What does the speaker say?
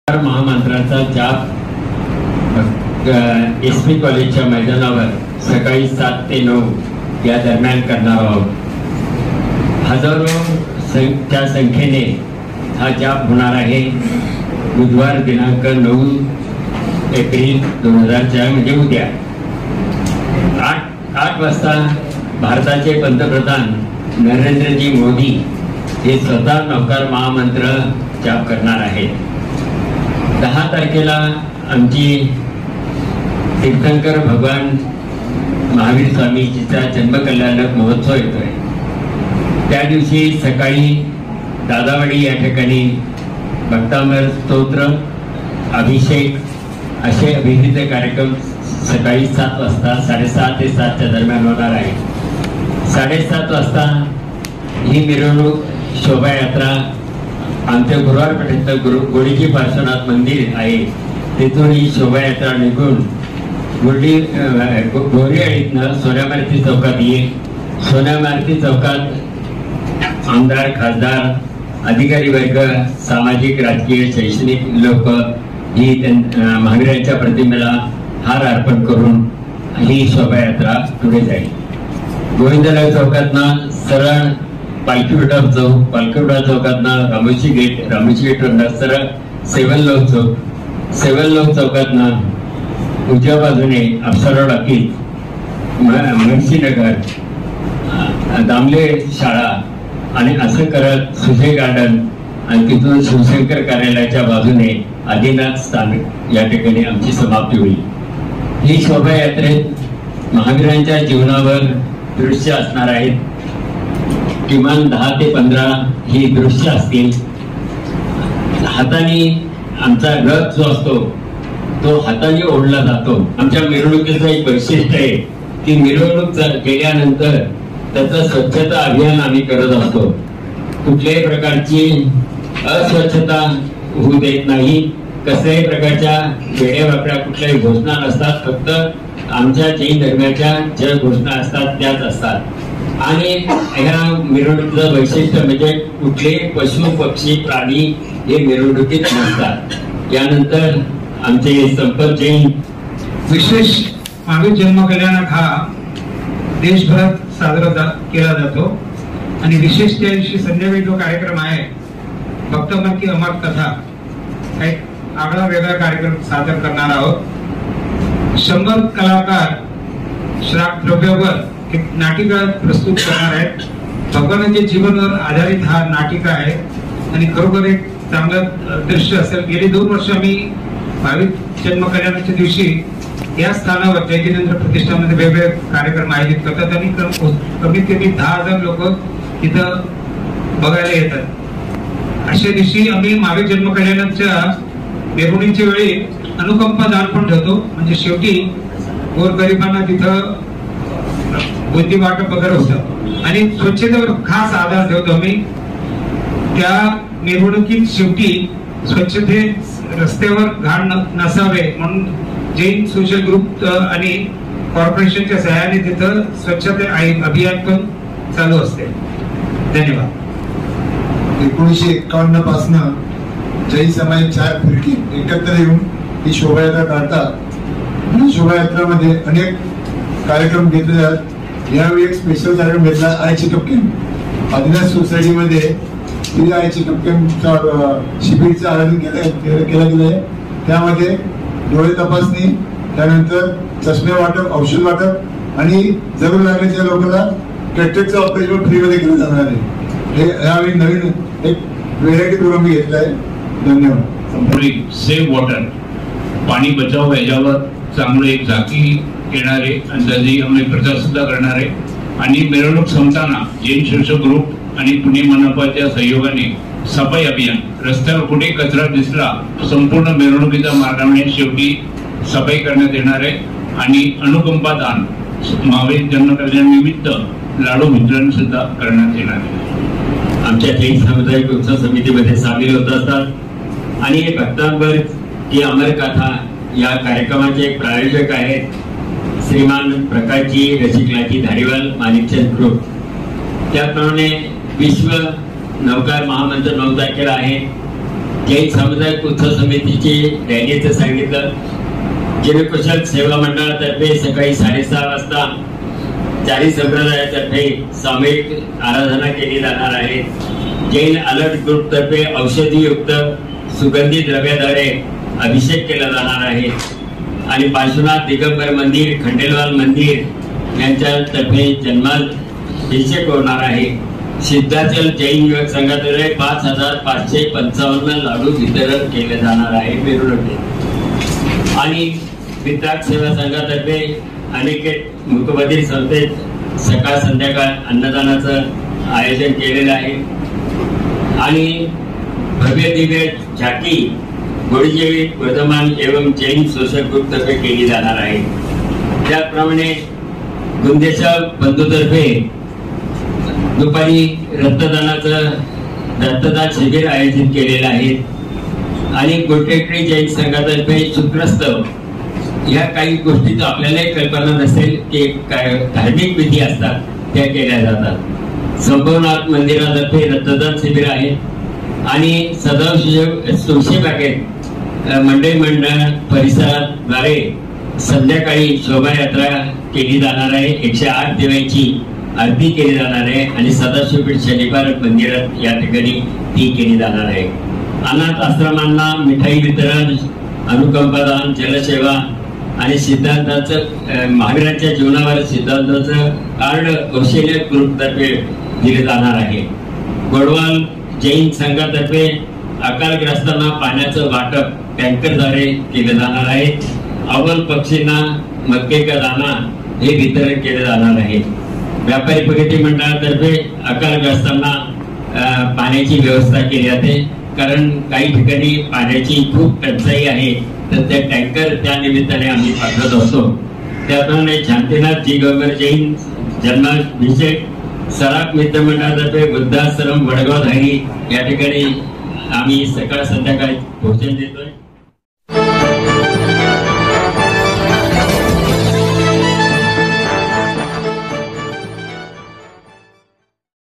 महामंत्राचा जाप SP कॉलेजच्या मैदानावर सकाळी 7 ते 9 या दरम्यान करणार आहोत। हजारोच्या संख्येने हा जाप होणार आहे। बुधवार दिनांक 9 एप्रिल 2004 म्हणजे उद्या 8 वाजता भारताचे पंतप्रधान नरेंद्रजी मोदी हे स्वतः नवकार महामंत्र जाप करणार आहेत। 10 तारखेला आमची तीर्थंकर भगवान महावीर स्वामीजीचा जन्मकल्याणक महोत्सव येतोय। त्या दिवशी सकाळी दादावाडी या ठिकाणी भक्तामृत स्तोत्र अभिषेक असे विविध कार्यक्रम सकाळी 7 वाजता 6:30 ते 7 च्या दरम्यान होणार आहे। 7:30 वाजता ही मिरवणूक शोभायात्रा आमच्या गुरुवारपेठेत गोडीजी पार्श्वनाथ मंदिर आहे तिथून ही शोभायात्रा निघून गोरीआळीतनं सोन्यामारुती चौकात येईल। सोन्यामारुती चौकात आमदार खासदार अधिकारी वर्ग सामाजिक राजकीय शैक्षणिक लोक ही महावीरांच्या प्रतिमेला हार अर्पण करून ही शोभायात्रा पुढे जाईल। गोविंदराव चौकातनं सरळ पालखी विठा चौकातनं रामोशी गेट सरळ सेवन लोक चौकातनं उजव्या बाजूने अप्सरा टाकीत मुळशीनगर दामले शाळा आणि असं करत सुजय गार्डन आणि तिथून शिवशंकर कार्यालयाच्या बाजूने आदिनाथ स्थानक या ठिकाणी आमची समाप्ती होईल। ही शोभायात्रेत महावीरांच्या जीवनावर दृश्य असणार आहेत। किमान 10 ते 15 ही दृश्य असतील। हाताने आमचा रथ जो असतो तो हाताने ओढला जातो। आमच्या मिरवणुकीचं एक वैशिष्ट्य आहे की मिरवणूक केल्यानंतर त्याचं स्वच्छता अभियान आम्ही करत असतो। कुठल्याही प्रकारची अस्वच्छता होऊ देत नाही। कसल्याही प्रकारच्या वेड्यावाकड्या कुठल्याही घोषणा नसतात। फक्त आमच्या जैन धर्माच्या ज्या घोषणा असतात त्याच असतात। आणि ह्या मिरवणुकीचं वैशिष्ट्य म्हणजे कुठलेही पशु पक्षी प्राणी हे मिरवणुकीत नसतात। यानंतर आमचे संपत जैन विशेष महावीर जन्म कल्याणक हा देशभरात साजरा केला जातो आणि विशेष त्या दिवशी संध्याकाळी जो कार्यक्रम आहे भक्त मन की अमर कथा एक आगळा वेगळा कार्यक्रम सादर करणार आहोत। 100 कलाकार श्राप द्रव्यावर एक नाटिका प्रस्तुत करणार आहेत। भगवानाच्या जीवनावर आधारित हा नाटिका आहे आणि खरोखर एक चांगलं दृश्य असेल। गेली 2 वर्ष आम्ही महावीर जन्म कल्याणाच्या दिवशी या स्थानावर जयजिनेंद्र प्रतिष्ठानमध्ये वेगवेगळे कार्यक्रम आयोजित करतात आणि कमीत कमी 10,000 लोक तिथं बघायला येतात। अशा दिवशी आम्ही महावीर जन्म कल्याणाच्या मिरवणुकीच्या वेळी अनुकंपा दान पण ठेवतो। म्हणजे शेवटी गोरगरिबांना तिथं बुद्धी वाटप वगैरे होतं आणि स्वच्छतेवर खास आधार ठेवतो आम्ही। त्या मिरवणुकीत शेवटी स्वच्छते रस्त्यावर घाण नसावे म्हणून जैन सोशल ग्रुप आणि कॉर्पोरेशनच्या सहाय्याने तिथं स्वच्छता अभियान पण चालू असते। धन्यवाद। 1951 पासून जैन समाज 4 फिरकी एकत्र येऊन ही शोभायात्रा काढतात। शोभायात्रामध्ये अनेक कार्यक्रम घेतले जातात। यावेळी एक स्पेशल कार्यक्रम घेतला आय चेकअप कॅम्प। आदिनाथ सोसायटीमध्ये आय चेकअप कॅम्पचा शिबिरचं आयोजन केलं गेलं आहे। त्यामध्ये डोळे तपासणी त्यानंतर चष्मे वाटप औषध वाटप आणि जरूर लागल्याच्या लोकांना कॅटरेक्टचं ऑपरेशन फ्रीमध्ये केलं जाणार आहे। हे यावेळी नवीन एक व्हेरायटी प्रोग्राम मी घेतला आहे। धन्यवाद। सेव्ह वॉटर पाणी बचाव याच्यावर चांगलं एक झाकी घेणारे आणि त्याची आम्ही प्रचार सुद्धा करणारे आणि मिरवणूक संपताना जैन सोशल ग्रुप आणि पुणे मनपाच्या सहयोगाने सफाई अभियान रस्त्यावर कुठे कचरा दिसला संपूर्ण मिरवणुकीचा मार्गाने शेवटी सफाई करण्यात येणार आहे आणि अनुकंपा दान महावीर जन्म कल्याण निमित्त लाडू वितरण सुद्धा करण्यात येणार आहे। आमच्या जैन सामुदायिक उत्सव समितीमध्ये सामील होत असतात आणि भक्तांवर ही अमर कथा या कार्यक्रमाचे एक प्रायोजक आहेत श्रीमान प्रकाशजी रसिकलाजी धारीवाल माणिकचंद ग्रुप। त्याप्रमाणे विश्व नवकार महामंत्र 9 तारखेला आहे। जैन सामुदायिक उत्सव समितीची रॅलीचं सांगितलं. जनकुशल सेवा मंडळातर्फे सकाळी 6:30 वाजता चारी संप्रदायातर्फे सामूहिक आराधना केली जाणार आहे. जैन अलर्ट ग्रुप तर्फे औषधीयुक्त सुगंधी द्रव्याद्वारे अभिषेक केला जाणार आहे. आणि पार्श्वनाथ दिगंबर मंदिर, खंडेलवाल मंदिर यांच्यातर्फे जन्माभिषेक होणार आहे. सिद्धाचल जैन युवक संघातर्फे 5,555 लाडू वितरण केले जाणार आहे मिरवणुकीत. आणि वितरक सेवा संघातर्फे अनेक मुकबधीर संस्थेत सकाळ संध्याकाळ अन्नदानाचं आयोजन केलेलं आहे. आणि भव्य दिव्य झाकी गोडीजेवी वर्धमान एवं जैन सोशल ग्रुप तर्फे केली जाणार आहे. त्याचप्रमाणे गुंदेशा बंधूतर्फे दुपारी रक्तदान शिबिर आयोजित केलेलं आहे. आणि गोटेकडी जैन संघातर्फे शुक्रस्तव या काही गोष्टीच आपल्यालाही कल्पना नसेल की धार्मिक विधी असतात त्या केल्या जातात. संभवनाथ मंदिरातर्फे रक्तदान शिबिर आहे. आणि सदाशिव तुळशीबागेत मंडई मंडळ परिसराद्वारे संध्याकाळी शोभायात्रा केली जाणार आहे. 108 दिव्यांची आरती केली जाणार आहे. आणि सदाशिवपीठ शनिवार मंदिरात या ठिकाणी ती केली जाणार आहे. अनाथ आश्रमांना मिठाई वितरण, अनुकंपादान, जलसेवा आणि सिद्धांताचं महावीरांच्या जीवनावर सिद्धांताचं कार्ड कौशल्य ग्रुप तर्फे दिले जाणार आहे. गोडवाल जैन संघातर्फे अकालग्रस्तांना पाण्याचं वाटप टँकरद्वारे केले जाणार आहे. अव्वल पक्षींना मक्के का दाना हे वितरण केले जाणार आहे. व्यापारी प्रगती मंडळातर्फे अकालग्रस्तांना पाण्याची व्यवस्था केली जाते. कारण काही ठिकाणी पाण्याची खूप टंचाई आहे, तर ते टँकर त्या निमित्ताने आम्ही पाठवत असतो. त्याप्रमाणे शांतीनाथ दिगंबर जैन जन्माभिषेक सराफ मित्रमंडळातर्फे वृद्धाश्रम वडगाव धारी या ठिकाणी आम्ही सकाळ संध्याकाळी भोजन देतोय.